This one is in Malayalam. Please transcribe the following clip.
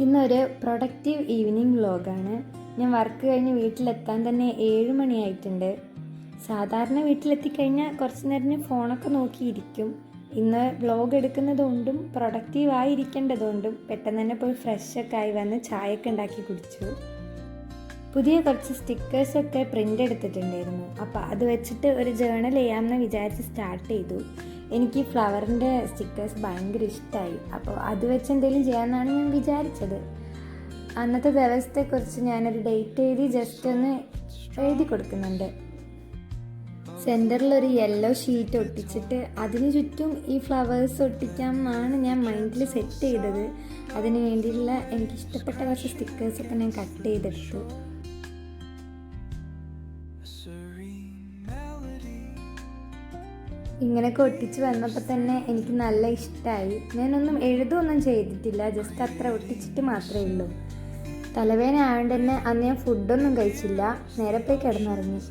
ഇന്നൊരു പ്രൊഡക്റ്റീവ് ഈവനിങ് വ്ലോഗാണ്. ഞാൻ വർക്ക് കഴിഞ്ഞ് വീട്ടിലെത്താൻ തന്നെ 7 മണിയായിട്ടുണ്ട്. സാധാരണ വീട്ടിലെത്തിക്കഴിഞ്ഞാൽ കുറച്ച് നേരം ഞാൻ ഫോണൊക്കെ നോക്കിയിരിക്കും. ഇന്ന് വ്ലോഗ് എടുക്കുന്നതുകൊണ്ടും പ്രൊഡക്റ്റീവായി ഇരിക്കേണ്ടതുകൊണ്ടും പെട്ടെന്ന് തന്നെ പോയി ഫ്രഷൊക്കെ ആയി വന്ന് ചായയൊക്കെ ഉണ്ടാക്കി കുടിച്ചു. പുതിയ കുറച്ച് സ്റ്റിക്കേഴ്സൊക്കെ പ്രിൻ്റ് എടുത്തിട്ടുണ്ടായിരുന്നു. അപ്പോൾ അത് വെച്ചിട്ട് ഒരു ജേണൽ ചെയ്യാമെന്ന് വിചാരിച്ച് സ്റ്റാർട്ട് ചെയ്തു. എനിക്ക് ഫ്ലവറിൻ്റെ സ്റ്റിക്കേഴ്സ് ഭയങ്കര ഇഷ്ടമായി. അപ്പോൾ അത് വെച്ച് എന്തെങ്കിലും ചെയ്യാമെന്നാണ് ഞാൻ വിചാരിച്ചത്. അന്നത്തെ ദിവസത്തെക്കുറിച്ച് ഞാനൊരു ഡേറ്റ് എഴുതി ജസ്റ്റ് ഒന്ന് എഴുതി കൊടുക്കുന്നുണ്ട്. സെൻറ്ററിലൊരു യെല്ലോ ഷീറ്റ് ഒട്ടിച്ചിട്ട് അതിന് ചുറ്റും ഈ ഫ്ലവേഴ്സ് ഒട്ടിക്കാമെന്നാണ് ഞാൻ മൈൻഡിൽ സെറ്റ് ചെയ്തത്. അതിന് വേണ്ടിയുള്ള എനിക്കിഷ്ടപ്പെട്ട കുറച്ച് സ്റ്റിക്കേഴ്സൊക്കെ ഞാൻ കട്ട് ചെയ്തെടുത്തു. ഇങ്ങനെയൊക്കെ ഒട്ടിച്ച് വന്നപ്പോൾ തന്നെ എനിക്ക് നല്ല ഇഷ്ടമായി. ഞാനൊന്നും എഴുതുമൊന്നും ചെയ്തിട്ടില്ല, ജസ്റ്റ് അത്ര ഒട്ടിച്ചിട്ട് മാത്രമേ ഉള്ളൂ. തലവേദന ആയതുകൊണ്ട് തന്നെ അന്ന് ഞാൻ ഫുഡൊന്നും കഴിച്ചില്ല, നേരെ പോയി കിടന്നുറങ്ങി.